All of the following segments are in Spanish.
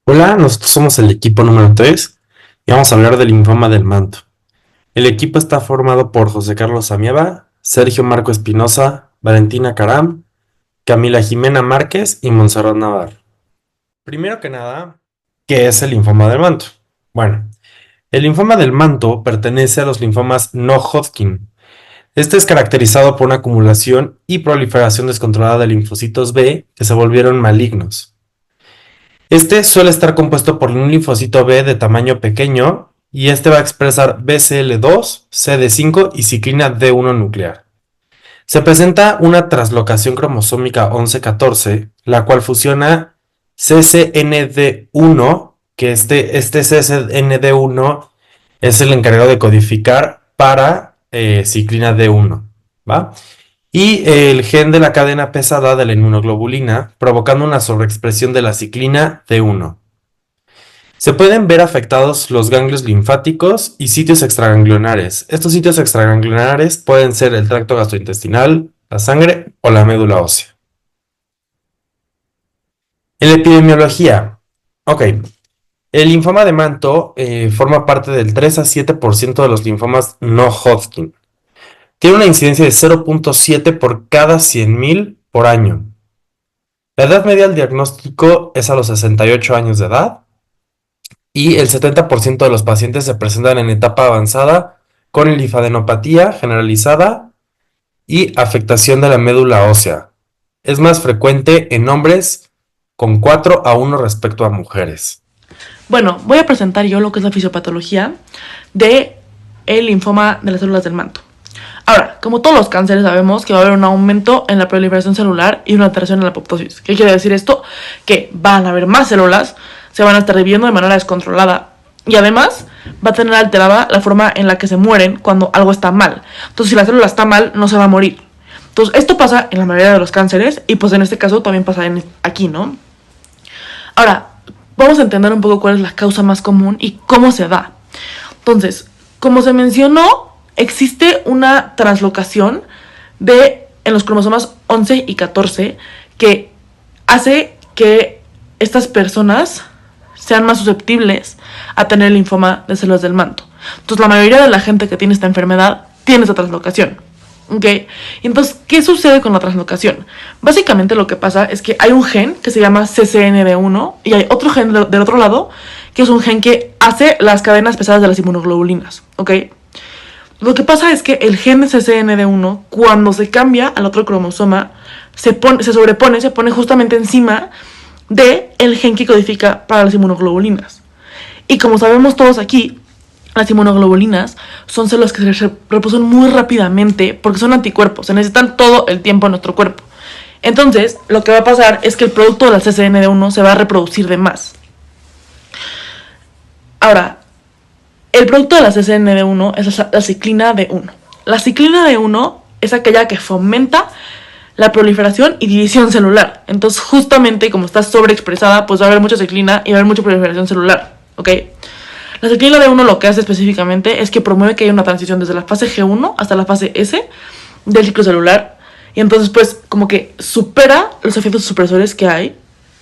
Hola, nosotros somos el equipo número 3 y vamos a hablar del linfoma del manto. El equipo está formado por José Carlos Amieva, Sergio Marco Espinosa, Valentina Caram, Camila Jimena Márquez y Montserrat Navarro. Primero que nada, ¿qué es el linfoma del manto? Bueno, el linfoma del manto pertenece a los linfomas no Hodgkin. Este es caracterizado por una acumulación y proliferación descontrolada de linfocitos B que se volvieron malignos. Este suele estar compuesto por un linfocito B de tamaño pequeño y este va a expresar BCL2, CD5 y ciclina D1 nuclear. Se presenta una translocación cromosómica 11-14, la cual fusiona CCND1, que este CCND1 es el encargado de codificar para ciclina D1, ¿va? Y el gen de la cadena pesada de la inmunoglobulina, provocando una sobreexpresión de la ciclina D1. Se pueden ver afectados los ganglios linfáticos y sitios extraganglionares. Estos sitios extraganglionares pueden ser el tracto gastrointestinal, la sangre o la médula ósea. En la epidemiología, ok, el linfoma de manto forma parte del 3 a 7% de los linfomas no Hodgkin. Tiene una incidencia de 0.7 por cada 100.000 por año. La edad media del diagnóstico es a los 68 años de edad y el 70% de los pacientes se presentan en etapa avanzada con linfadenopatía generalizada y afectación de la médula ósea. Es más frecuente en hombres con 4 a 1 respecto a mujeres. Bueno, voy a presentar yo lo que es la fisiopatología de el linfoma de las células del manto. Ahora, como todos los cánceres sabemos que va a haber un aumento en la proliferación celular y una alteración en la apoptosis. ¿Qué quiere decir esto? Que van a haber más células, se van a estar dividiendo de manera descontrolada y además va a tener alterada la forma en la que se mueren cuando algo está mal. Entonces, si la célula está mal, no se va a morir. Entonces, esto pasa en la mayoría de los cánceres y pues en este caso también pasa aquí, ¿no? Ahora, vamos a entender un poco cuál es la causa más común y cómo se da. Entonces, como se mencionó, existe una translocación en los cromosomas 11 y 14 que hace que estas personas sean más susceptibles a tener linfoma de células del manto. Entonces, la mayoría de la gente que tiene esta enfermedad tiene esta translocación. ¿Ok? Entonces, ¿qué sucede con la translocación? Básicamente lo que pasa es que hay un gen que se llama CCND1 y hay otro gen del otro lado que es un gen que hace las cadenas pesadas de las inmunoglobulinas. ¿Ok? Lo que pasa es que el gen CCND1, cuando se cambia al otro cromosoma, se pone justamente encima del gen que codifica para las inmunoglobulinas. Y como sabemos todos aquí, las inmunoglobulinas son células que se reproducen muy rápidamente porque son anticuerpos, se necesitan todo el tiempo en nuestro cuerpo. Entonces, lo que va a pasar es que el producto de la CCND1 se va a reproducir de más. Ahora, el producto de la CCND1 es la ciclina D1. La ciclina D1 es aquella que fomenta la proliferación y división celular. Entonces, justamente como está sobreexpresada, pues va a haber mucha ciclina y va a haber mucha proliferación celular. ¿Ok? La ciclina D1 lo que hace específicamente es que promueve que haya una transición desde la fase G1 hasta la fase S del ciclo celular. Y entonces, pues, como que supera los efectos supresores que hay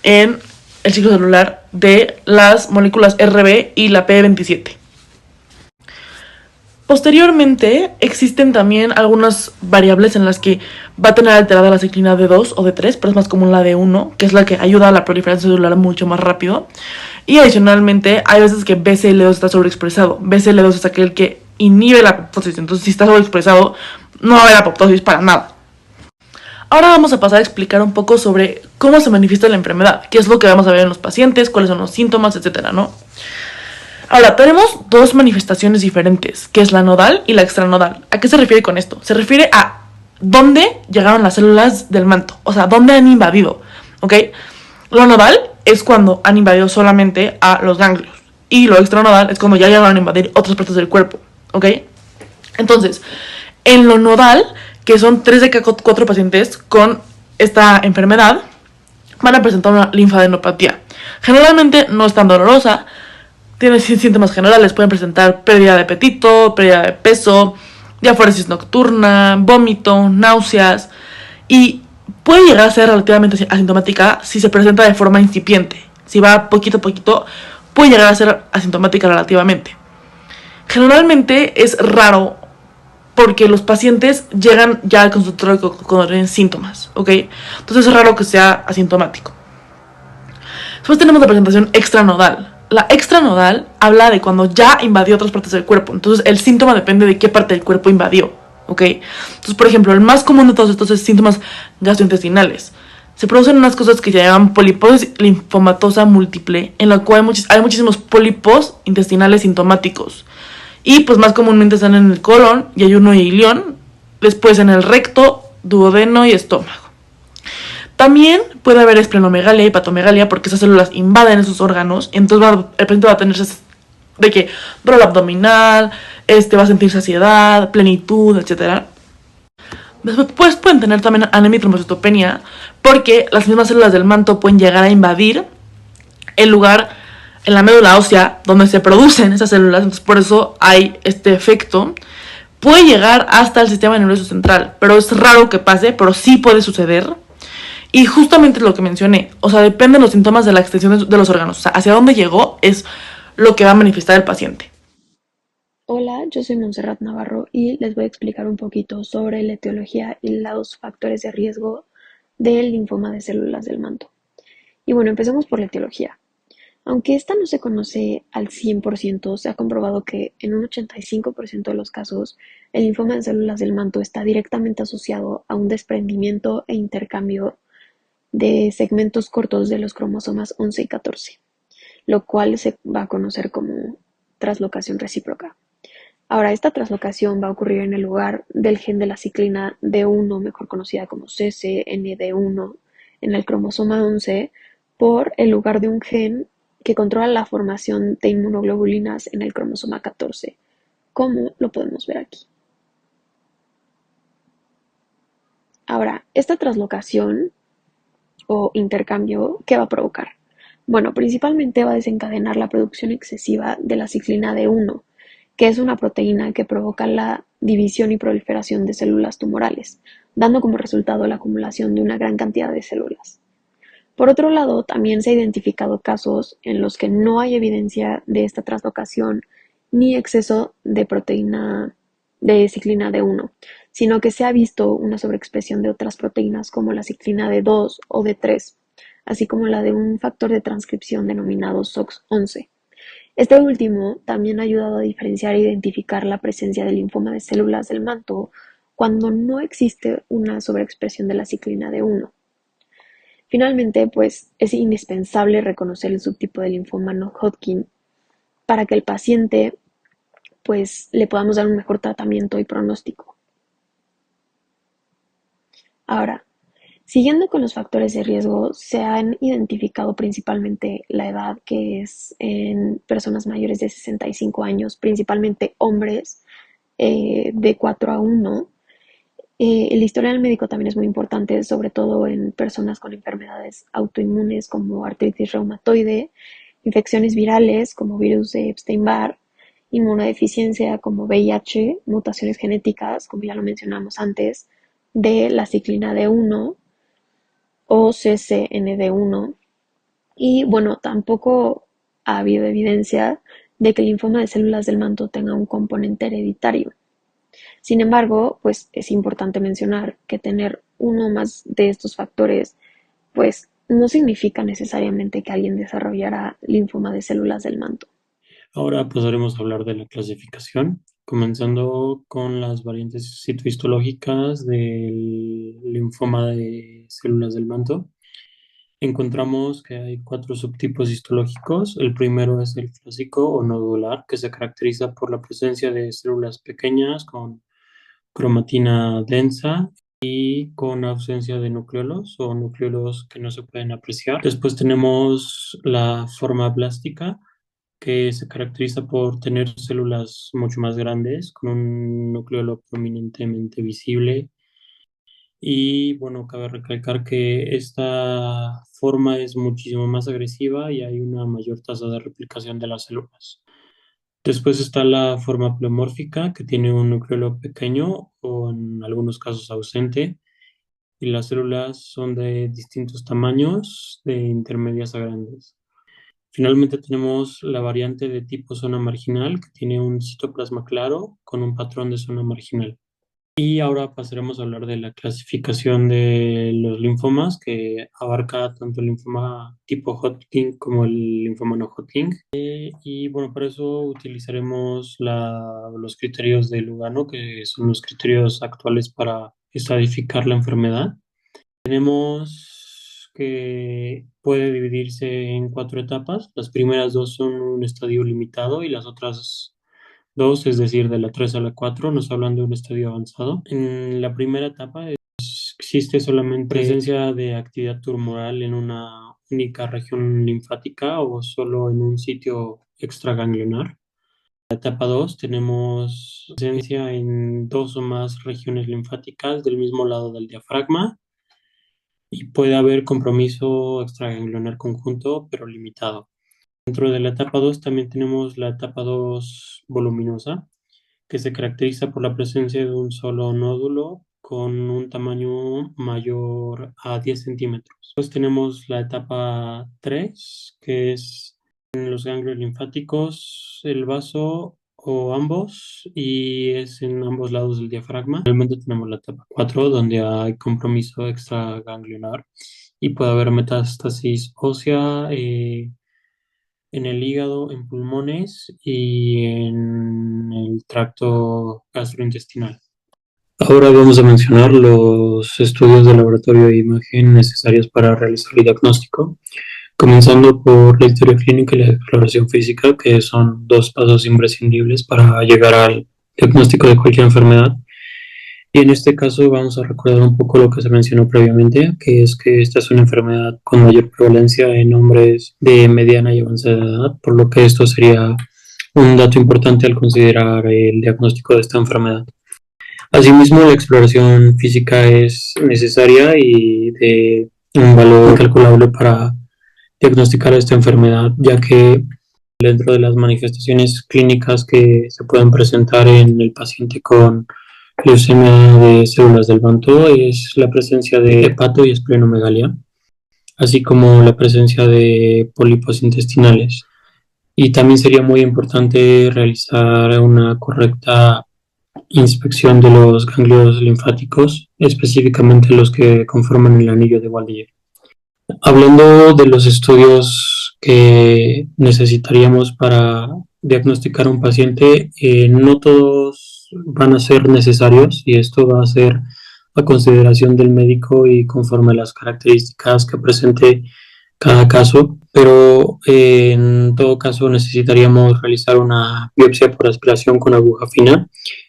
en el ciclo celular de las moléculas RB y la P27. Posteriormente, existen también algunas variables en las que va a tener alterada la ciclina D2 o D3, pero es más común la D1, que es la que ayuda a la proliferación celular mucho más rápido. Y adicionalmente, hay veces que BCL2 está sobreexpresado. BCL2 es aquel que inhibe la apoptosis, entonces si está sobreexpresado, no va a haber apoptosis para nada. Ahora vamos a pasar a explicar un poco sobre cómo se manifiesta la enfermedad, qué es lo que vamos a ver en los pacientes, cuáles son los síntomas, etcétera, ¿no? Ahora, tenemos dos manifestaciones diferentes, que es la nodal y la extranodal. ¿A qué se refiere con esto? Se refiere a dónde llegaron las células del manto, o sea, dónde han invadido, ¿ok? Lo nodal es cuando han invadido solamente a los ganglios y lo extranodal es cuando ya llegaron a invadir otras partes del cuerpo, ¿ok? Entonces, en lo nodal, que son 3 de cada 4 pacientes con esta enfermedad, van a presentar una linfadenopatía. Generalmente no es tan dolorosa, tiene síntomas generales, pueden presentar pérdida de apetito, pérdida de peso, diaforesis nocturna, vómito, náuseas y puede llegar a ser relativamente asintomática si se presenta de forma incipiente. si va poquito a poquito, puede llegar a ser asintomática relativamente. Generalmente es raro porque los pacientes llegan ya al consultorio cuando tienen síntomas, ¿ok? Entonces es raro que sea asintomático. Después tenemos la presentación extranodal. La extranodal habla de cuando ya invadió otras partes del cuerpo. Entonces el síntoma depende de qué parte del cuerpo invadió, ¿ok? Entonces, por ejemplo, el más común de todos estos es síntomas gastrointestinales. Se producen unas cosas que se llaman poliposis linfomatosa múltiple, en la cual hay muchísimos pólipos intestinales sintomáticos. Y pues más comúnmente están en el colon, yeyuno y ilión, después en el recto, duodeno y estómago. También puede haber esplenomegalia y hepatomegalia porque esas células invaden esos órganos, entonces el paciente va a tener de que dolor abdominal, va a sentir saciedad, plenitud, etcétera. Después pueden tener también anemia y trombocitopenia porque las mismas células del manto pueden llegar a invadir el lugar en la médula ósea donde se producen esas células, entonces por eso hay este efecto. Puede llegar hasta el sistema nervioso central, pero es raro que pase, pero sí puede suceder. Y justamente lo que mencioné, o sea, dependen los síntomas de la extensión de los órganos, o sea, hacia dónde llegó es lo que va a manifestar el paciente. Hola, yo soy Montserrat Navarro y les voy a explicar un poquito sobre la etiología y los factores de riesgo del linfoma de células del manto. Y bueno, empecemos por la etiología. Aunque esta no se conoce al 100%, se ha comprobado que en un 85% de los casos el linfoma de células del manto está directamente asociado a un desprendimiento e intercambio de segmentos cortos de los cromosomas 11 y 14, lo cual se va a conocer como traslocación recíproca. Ahora, esta traslocación va a ocurrir en el lugar del gen de la ciclina D1, mejor conocida como ccND1, en el cromosoma 11, por el lugar de un gen que controla la formación de inmunoglobulinas en el cromosoma 14, como lo podemos ver aquí. Ahora, esta traslocación o intercambio, ¿qué va a provocar? Bueno, principalmente va a desencadenar la producción excesiva de la ciclina D1, que es una proteína que provoca la división y proliferación de células tumorales, dando como resultado la acumulación de una gran cantidad de células. Por otro lado, también se han identificado casos en los que no hay evidencia de esta translocación ni exceso de proteína de ciclina D1, sino que se ha visto una sobreexpresión de otras proteínas como la ciclina D2 o D3, así como la de un factor de transcripción denominado SOX11. Este último también ha ayudado a diferenciar e identificar la presencia del linfoma de células del manto cuando no existe una sobreexpresión de la ciclina D1. Finalmente, pues es indispensable reconocer el subtipo de linfoma no-Hodgkin para que el paciente pues le podamos dar un mejor tratamiento y pronóstico. Ahora, siguiendo con los factores de riesgo, se han identificado principalmente la edad, que es en personas mayores de 65 años, principalmente hombres de 4 a 1. El historial médico también es muy importante, sobre todo en personas con enfermedades autoinmunes como artritis reumatoide, infecciones virales como virus de Epstein-Barr, inmunodeficiencia como VIH, mutaciones genéticas, como ya lo mencionamos antes, de la ciclina D1 o ccND1. Y bueno, tampoco ha habido evidencia de que el linfoma de células del manto tenga un componente hereditario. Sin embargo, pues es importante mencionar que tener uno más de estos factores, pues no significa necesariamente que alguien desarrollará linfoma de células del manto. Ahora pasaremos a hablar de la clasificación, comenzando con las variantes citohistológicas del linfoma de células del manto. Encontramos que hay cuatro subtipos histológicos. El primero es el clásico o nodular, que se caracteriza por la presencia de células pequeñas con cromatina densa y con ausencia de nucleolos o nucleolos que no se pueden apreciar. Después tenemos la forma blástica, que se caracteriza por tener células mucho más grandes, con un nucleolo prominentemente visible. Y bueno, cabe recalcar que esta forma es muchísimo más agresiva y hay una mayor tasa de replicación de las células. Después está la forma pleomórfica, que tiene un nucleolo pequeño o en algunos casos ausente, y las células son de distintos tamaños, de intermedias a grandes. Finalmente tenemos la variante de tipo zona marginal, que tiene un citoplasma claro con un patrón de zona marginal. Y ahora pasaremos a hablar de la clasificación de los linfomas, que abarca tanto el linfoma tipo Hodgkin como el linfoma no Hodgkin. Y bueno, para eso utilizaremos los criterios de Lugano, que son los criterios actuales para estratificar la enfermedad. Tenemos que puede dividirse en 4 etapas. Las primeras 2 son un estadio limitado y las otras 2, es decir, de la 3 a la 4, nos hablan de un estadio avanzado. En la primera etapa existe solamente presencia de actividad tumoral en una única región linfática o solo en un sitio extraganglionar. En la etapa 2 tenemos presencia en 2 o más regiones linfáticas del mismo lado del diafragma y puede haber compromiso extraganglionar conjunto, pero limitado. Dentro de la etapa 2 también tenemos la etapa 2 voluminosa, que se caracteriza por la presencia de un solo nódulo con un tamaño mayor a 10 centímetros. Después tenemos la etapa 3, que es en los ganglios linfáticos, el vaso o ambos, y es en ambos lados del diafragma. Finalmente tenemos la etapa 4, donde hay compromiso extraganglionar y puede haber metástasis ósea, en el hígado, en pulmones y en el tracto gastrointestinal. Ahora vamos a mencionar los estudios de laboratorio e imagen necesarios para realizar el diagnóstico, comenzando por la historia clínica y la exploración física, que son 2 pasos imprescindibles para llegar al diagnóstico de cualquier enfermedad. Y en este caso vamos a recordar un poco lo que se mencionó previamente, que es que esta es una enfermedad con mayor prevalencia en hombres de mediana y avanzada edad, por lo que esto sería un dato importante al considerar el diagnóstico de esta enfermedad. Asimismo, la exploración física es necesaria y de un valor incalculable para diagnosticar esta enfermedad, ya que dentro de las manifestaciones clínicas que se pueden presentar en el paciente con leucemia de células del manto es la presencia de hepato y esplenomegalia, así como la presencia de pólipos intestinales. Y también sería muy importante realizar una correcta inspección de los ganglios linfáticos, específicamente los que conforman el anillo de Waldeyer. Hablando de los estudios que necesitaríamos para diagnosticar a un paciente, no todos van a ser necesarios y esto va a ser a consideración del médico y conforme a las características que presente cada caso, pero en todo caso necesitaríamos realizar una biopsia por aspiración con aguja fina.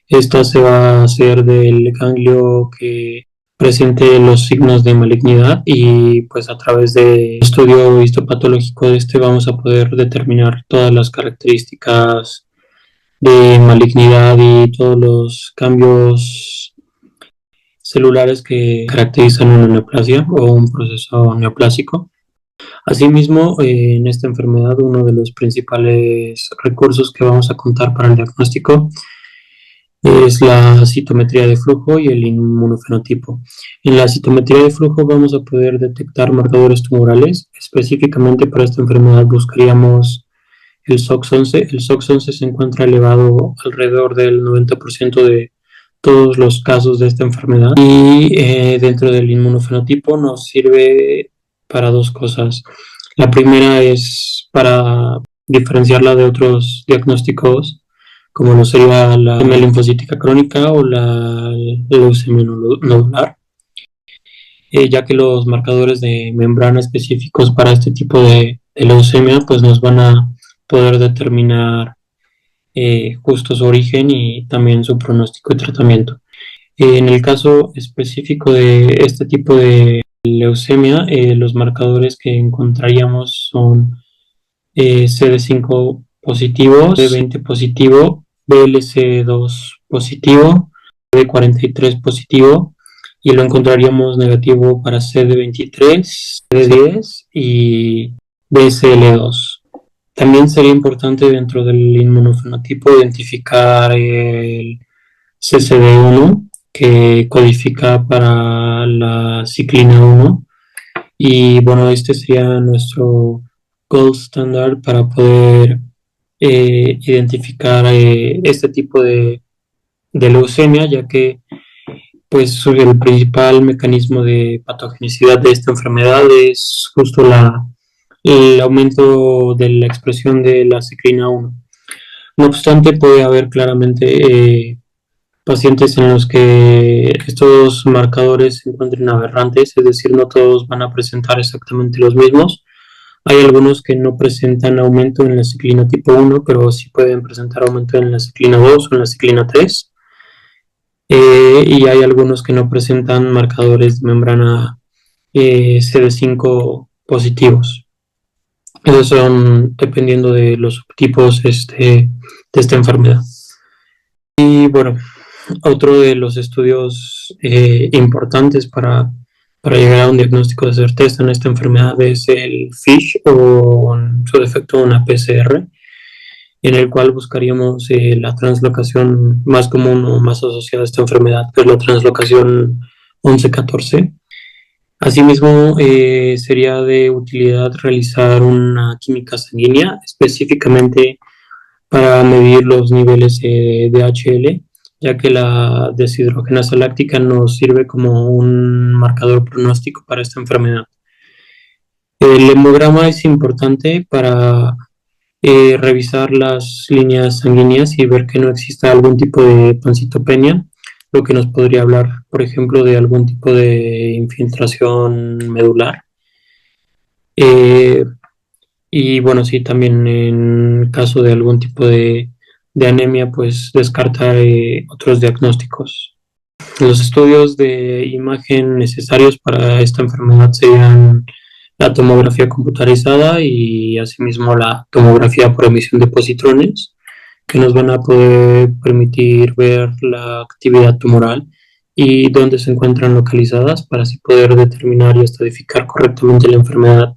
Esta se va a hacer del ganglio que presente los signos de malignidad y pues a través del estudio histopatológico de este vamos a poder determinar todas las características de malignidad y todos los cambios celulares que caracterizan una neoplasia o un proceso neoplásico. Asimismo, en esta enfermedad uno de los principales recursos que vamos a contar para el diagnóstico es la citometría de flujo y el inmunofenotipo. En la citometría de flujo vamos a poder detectar marcadores tumorales. Específicamente para esta enfermedad buscaríamos el SOX11. El SOX11 se encuentra elevado alrededor del 90% de todos los casos de esta enfermedad. Y dentro del inmunofenotipo nos sirve para 2 cosas. La primera es para diferenciarla de otros diagnósticos, como lo sería la leucemia linfocítica crónica o la leucemia nodular, ya que los marcadores de membrana específicos para este tipo de leucemia pues nos van a poder determinar justo su origen y también su pronóstico y tratamiento. En el caso específico de este tipo de leucemia, los marcadores que encontraríamos son CD5 positivo, CD20 positivo, BLC2 positivo, CD43 positivo, y lo encontraríamos negativo para CD23, CD10 y BCL2. También sería importante dentro del inmunofenotipo identificar el CCD1, que codifica para la ciclina 1. Y bueno, este sería nuestro gold standard para poder identificar este tipo de leucemia, ya que pues el principal mecanismo de patogenicidad de esta enfermedad es justo el aumento de la expresión de la ciclina 1. No obstante, puede haber claramente pacientes en los que estos marcadores se encuentren aberrantes, es decir, no todos van a presentar exactamente los mismos. Hay algunos que no presentan aumento en la ciclina tipo 1, pero sí pueden presentar aumento en la ciclina 2 o en la ciclina 3. Y hay algunos que no presentan marcadores de membrana CD5 positivos. Esos son dependiendo de los subtipos de esta enfermedad. Y bueno, otro de los estudios importantes para llegar a un diagnóstico de certeza en esta enfermedad es el FISH o en su defecto una PCR, en el cual buscaríamos la translocación más común o más asociada a esta enfermedad, que es la translocación 11-14. Asimismo, sería de utilidad realizar una química sanguínea, específicamente para medir los niveles de HL, ya que la deshidrogenasa láctica nos sirve como un marcador pronóstico para esta enfermedad. El hemograma es importante para revisar las líneas sanguíneas y ver que no exista algún tipo de pancitopenia, lo que nos podría hablar, por ejemplo, de algún tipo de infiltración medular. Eh, y bueno, sí, también en caso de algún tipo de anemia, pues descartar otros diagnósticos. Los estudios de imagen necesarios para esta enfermedad serían la tomografía computarizada y asimismo la tomografía por emisión de positrones, que nos van a poder permitir ver la actividad tumoral y dónde se encuentran localizadas para así poder determinar y estadificar correctamente la enfermedad.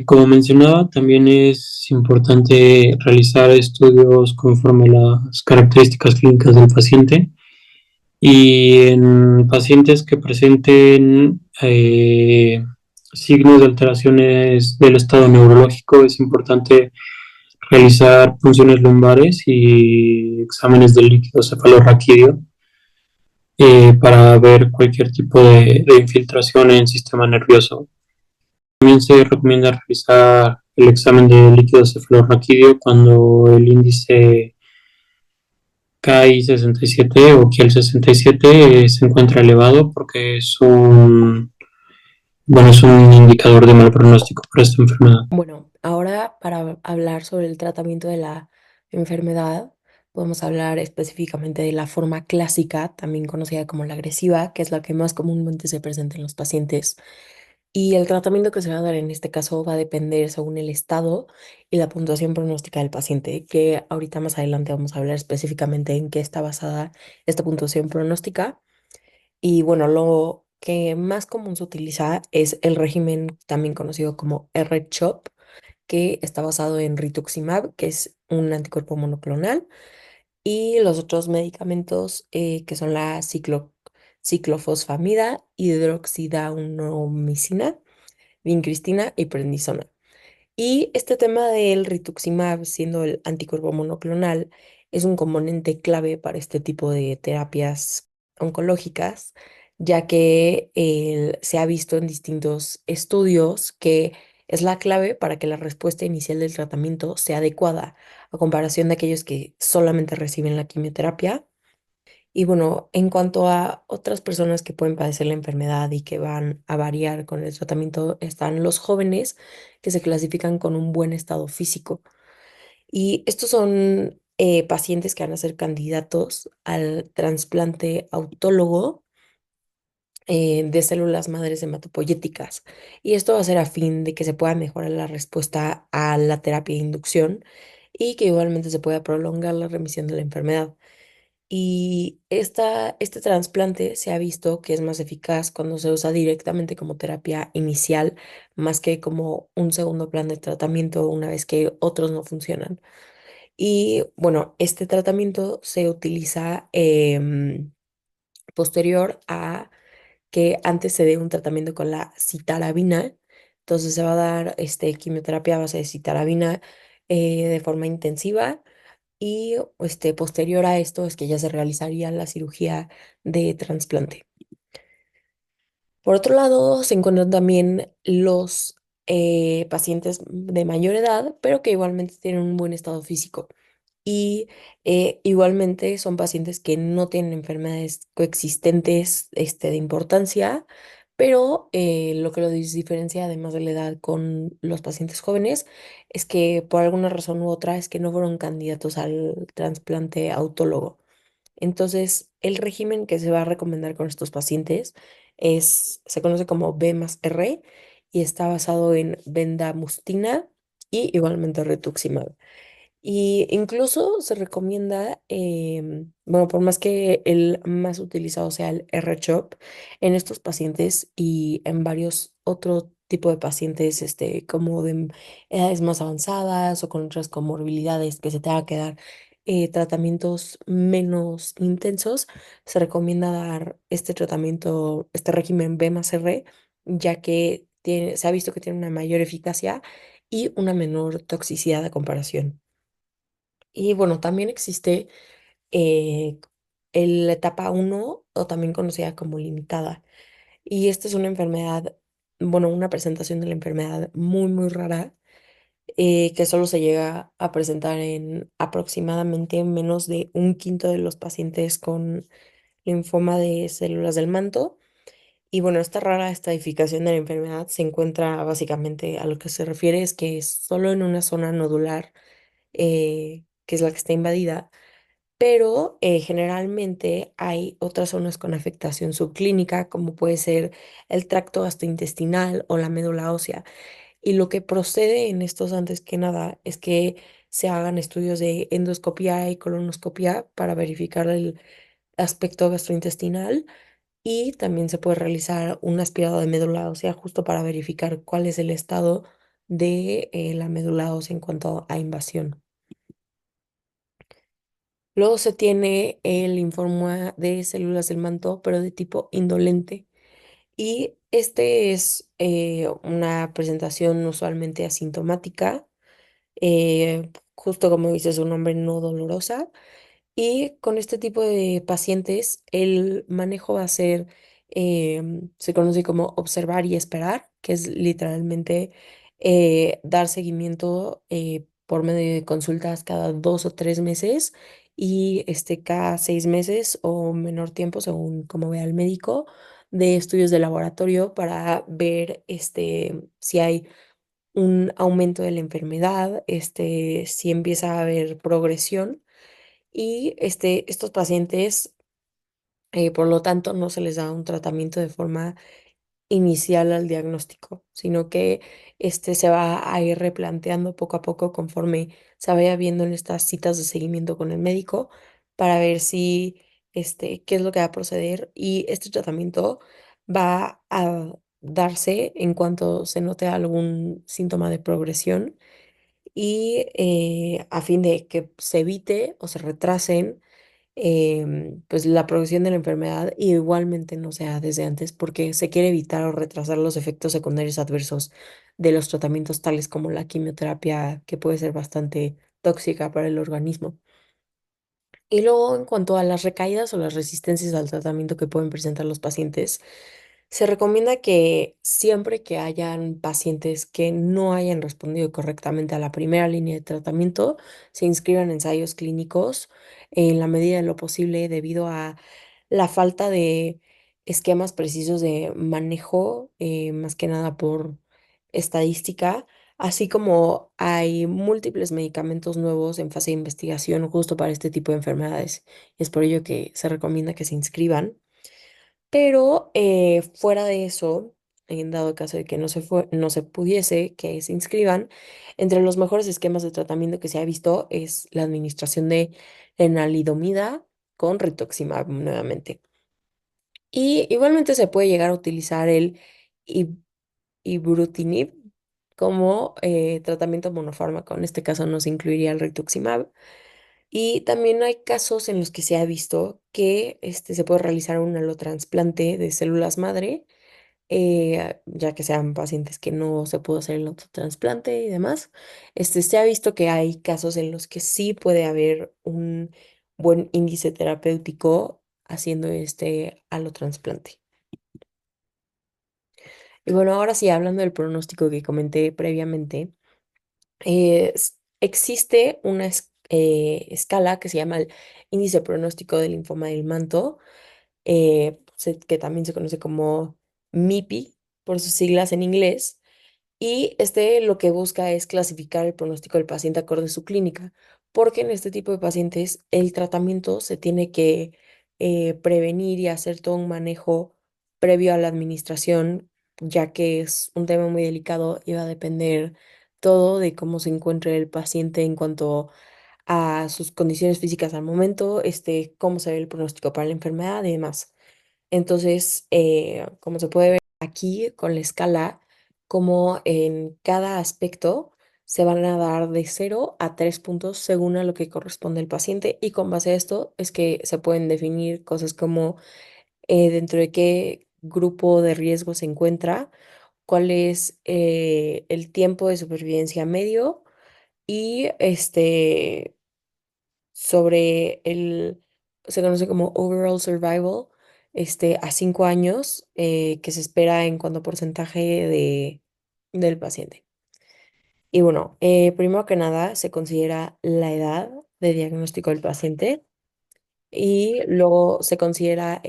Como mencionaba, también es importante realizar estudios conforme a las características clínicas del paciente y en pacientes que presenten signos de alteraciones del estado neurológico es importante realizar punciones lumbares y exámenes del líquido cefalorraquídeo para ver cualquier tipo de infiltración en el sistema nervioso. También se recomienda realizar el examen de líquido cefalorraquídeo cuando el índice KI67 o KIEL67 se encuentra elevado porque es un indicador de mal pronóstico para esta enfermedad. Bueno, ahora para hablar sobre el tratamiento de la enfermedad, podemos hablar específicamente de la forma clásica, también conocida como la agresiva, que es la que más comúnmente se presenta en los pacientes. Y el tratamiento que se va a dar en este caso va a depender según el estado y la puntuación pronóstica del paciente, que ahorita más adelante vamos a hablar específicamente en qué está basada esta puntuación pronóstica. Y bueno, lo que más común se utiliza es el régimen también conocido como R-CHOP, que está basado en rituximab, que es un anticuerpo monoclonal, y los otros medicamentos que son la ciclofosfamida, hidroxidauromicina, vincristina y prednisona. Y este tema del rituximab, siendo el anticuerpo monoclonal, es un componente clave para este tipo de terapias oncológicas, ya que se ha visto en distintos estudios que es la clave para que la respuesta inicial del tratamiento sea adecuada, a comparación de aquellos que solamente reciben la quimioterapia. Y bueno, en cuanto a otras personas que pueden padecer la enfermedad y que van a variar con el tratamiento, están los jóvenes que se clasifican con un buen estado físico. Y estos son pacientes que van a ser candidatos al trasplante autólogo de células madres hematopoyéticas. Y esto va a ser a fin de que se pueda mejorar la respuesta a la terapia de inducción y que igualmente se pueda prolongar la remisión de la enfermedad. Y este trasplante se ha visto que es más eficaz cuando se usa directamente como terapia inicial, más que como un segundo plan de tratamiento una vez que otros no funcionan. Y bueno, este tratamiento se utiliza posterior a que antes se dé un tratamiento con la citarabina, Entonces se va a dar quimioterapia a base de citarabina de forma intensiva y posterior a esto es que ya se realizaría la cirugía de trasplante. Por otro lado, se encuentran también los pacientes de mayor edad, pero que igualmente tienen un buen estado físico. Y igualmente son pacientes que no tienen enfermedades coexistentes de importancia, pero lo que lo diferencia además de la edad con los pacientes jóvenes es que por alguna razón u otra es que no fueron candidatos al trasplante autólogo. Entonces, el régimen que se va a recomendar con estos pacientes se conoce como B más R y está basado en bendamustina y igualmente rituximab. Y incluso se recomienda, bueno, por más que el más utilizado sea el R-CHOP, en estos pacientes y en varios otros tipos de pacientes, como de edades más avanzadas o con otras comorbilidades que se tenga que dar tratamientos menos intensos, se recomienda dar este tratamiento, este régimen B más R, ya que se ha visto que tiene una mayor eficacia y una menor toxicidad a comparación. Y bueno, también existe eh, la etapa uno o también conocida como limitada. Y esta es una enfermedad, bueno, una presentación de la enfermedad muy, muy rara, que solo se llega a presentar en aproximadamente menos de un quinto de los pacientes con linfoma de células del manto. Y bueno, esta rara estadificación de la enfermedad se encuentra básicamente a lo que se refiere es que es solo en una zona nodular, que es la que está invadida, pero generalmente hay otras zonas con afectación subclínica, como puede ser el tracto gastrointestinal o la médula ósea. Y lo que procede en estos antes que nada es que se hagan estudios de endoscopia y colonoscopia para verificar el aspecto gastrointestinal y también se puede realizar un aspirado de médula ósea justo para verificar cuál es el estado de la médula ósea en cuanto a invasión. Luego se tiene el linfoma de células del manto, pero de tipo indolente. Y este es una presentación usualmente asintomática, justo como dice su nombre, no dolorosa. Y con este tipo de pacientes, el manejo va a ser, se conoce como observar y esperar, que es literalmente dar seguimiento por medio de consultas cada 2 o 3 meses y cada 6 meses o menor tiempo, según como vea el médico, de estudios de laboratorio para ver si hay un aumento de la enfermedad, si empieza a haber progresión y estos pacientes, por lo tanto, no se les da un tratamiento de forma inicial al diagnóstico, sino que se va a ir replanteando poco a poco conforme se vaya viendo en estas citas de seguimiento con el médico para ver si, qué es lo que va a proceder y este tratamiento va a darse en cuanto se note algún síntoma de progresión y a fin de que se evite o se retrasen pues la progresión de la enfermedad y igualmente no sea desde antes porque se quiere evitar o retrasar los efectos secundarios adversos de los tratamientos tales como la quimioterapia que puede ser bastante tóxica para el organismo. Y luego, en cuanto a las recaídas o las resistencias al tratamiento que pueden presentar los pacientes, se recomienda que siempre que hayan pacientes que no hayan respondido correctamente a la primera línea de tratamiento, se inscriban en ensayos clínicos en la medida de lo posible debido a la falta de esquemas precisos de manejo, más que nada por estadística. Así como hay múltiples medicamentos nuevos en fase de investigación justo para este tipo de enfermedades. Es por ello que se recomienda que se inscriban. Pero fuera de eso, en dado caso de que no se pudiese que se inscriban, entre los mejores esquemas de tratamiento que se ha visto es la administración de lenalidomida con rituximab nuevamente. Y igualmente se puede llegar a utilizar el ibrutinib como tratamiento monofármaco. En este caso no se incluiría el rituximab. Y también hay casos en los que se ha visto que se puede realizar un allotrasplante de células madre ya que sean pacientes que no se pudo hacer el autotrasplante y demás. Se ha visto que hay casos en los que sí puede haber un buen índice terapéutico haciendo este allotrasplante. Y bueno, ahora sí, hablando del pronóstico que comenté previamente, existe una escala que se llama el índice pronóstico del linfoma del manto, que también se conoce como MIPI por sus siglas en inglés. Y lo que busca es clasificar el pronóstico del paciente acorde a su clínica, porque en este tipo de pacientes el tratamiento se tiene que prevenir y hacer todo un manejo previo a la administración, ya que es un tema muy delicado y va a depender todo de cómo se encuentre el paciente en cuanto a sus condiciones físicas al momento, cómo se ve el pronóstico para la enfermedad y demás. Entonces, como se puede ver aquí con la escala, como en cada aspecto se van a dar de 0 a 3 puntos según a lo que corresponde al paciente, y con base a esto es que se pueden definir cosas como dentro de qué grupo de riesgo se encuentra, cuál es el tiempo de supervivencia medio y sobre se conoce como overall survival, a 5 años, que se espera en cuanto a porcentaje del paciente. Y bueno, primero que nada se considera la edad de diagnóstico del paciente y luego se considera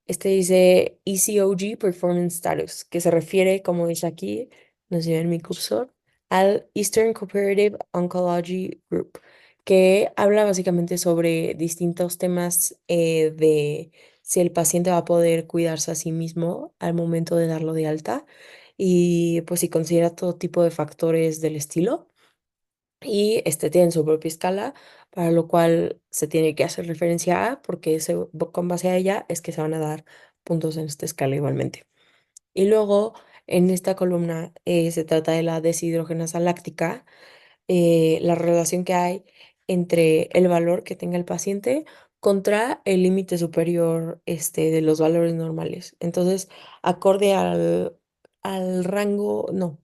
dice ECOG Performance Status, que se refiere, como dice aquí, no sé si ven mi cursor, al Eastern Cooperative Oncology Group, que habla básicamente sobre distintos temas de si el paciente va a poder cuidarse a sí mismo al momento de darlo de alta, y pues si considera todo tipo de factores del estilo. Y tiene su propia escala, para lo cual se tiene que hacer referencia a, porque con base a ella es que se van a dar puntos en esta escala igualmente. Y luego, en esta columna, se trata de la deshidrogenasa láctica, la relación que hay entre el valor que tenga el paciente contra el límite superior de los valores normales. Entonces, acorde al rango, no,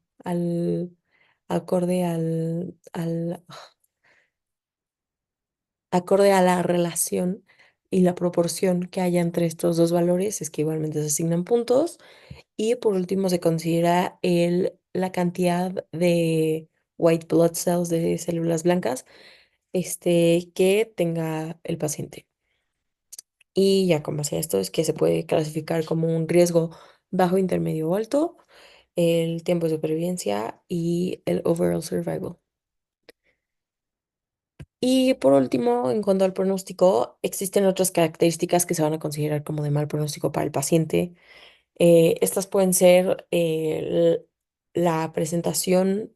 acorde acorde a la relación y la proporción que haya entre estos dos valores, es que igualmente se asignan puntos. Y por último se considera la cantidad de white blood cells, de células blancas, que tenga el paciente. Y ya con base a esto es que se puede clasificar como un riesgo bajo, intermedio o alto, el tiempo de supervivencia y el overall survival. Y por último, en cuanto al pronóstico, existen otras características que se van a considerar como de mal pronóstico para el paciente. Estas pueden ser la presentación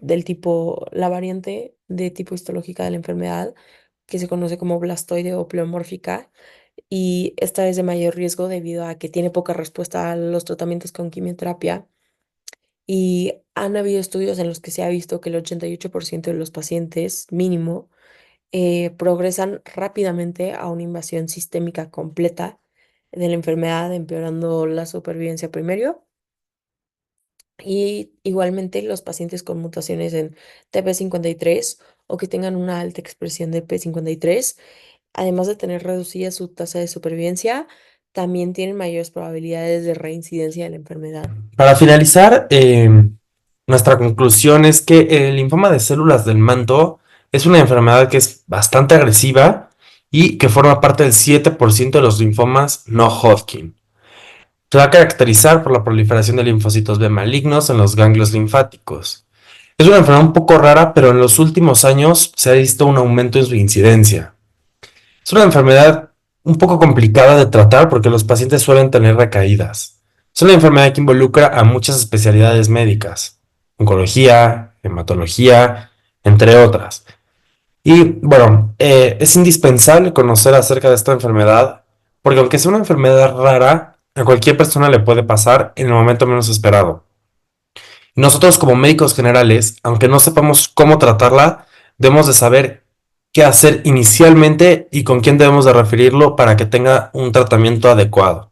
del tipo, la variante de tipo histológica de la enfermedad, que se conoce como blastoide o pleomórfica, y esta es de mayor riesgo debido a que tiene poca respuesta a los tratamientos con quimioterapia. Y han habido estudios en los que se ha visto que el 88% de los pacientes mínimo progresan rápidamente a una invasión sistémica completa de la enfermedad, empeorando la supervivencia primero. Y igualmente los pacientes con mutaciones en TP53 o que tengan una alta expresión de P53, además de tener reducida su tasa de supervivencia, también tienen mayores probabilidades de reincidencia de la enfermedad. Para finalizar, nuestra conclusión es que el linfoma de células del manto es una enfermedad que es bastante agresiva y que forma parte del 7% de los linfomas no Hodgkin. Se va a caracterizar por la proliferación de linfocitos B malignos en los ganglios linfáticos. Es una enfermedad un poco rara, pero en los últimos años se ha visto un aumento en su incidencia. Es una enfermedad un poco complicada de tratar porque los pacientes suelen tener recaídas. Es una enfermedad que involucra a muchas especialidades médicas, oncología, hematología, entre otras. Y bueno, es indispensable conocer acerca de esta enfermedad porque aunque sea una enfermedad rara, a cualquier persona le puede pasar en el momento menos esperado. Nosotros como médicos generales, aunque no sepamos cómo tratarla, debemos de saber qué hacer inicialmente y con quién debemos de referirlo para que tenga un tratamiento adecuado.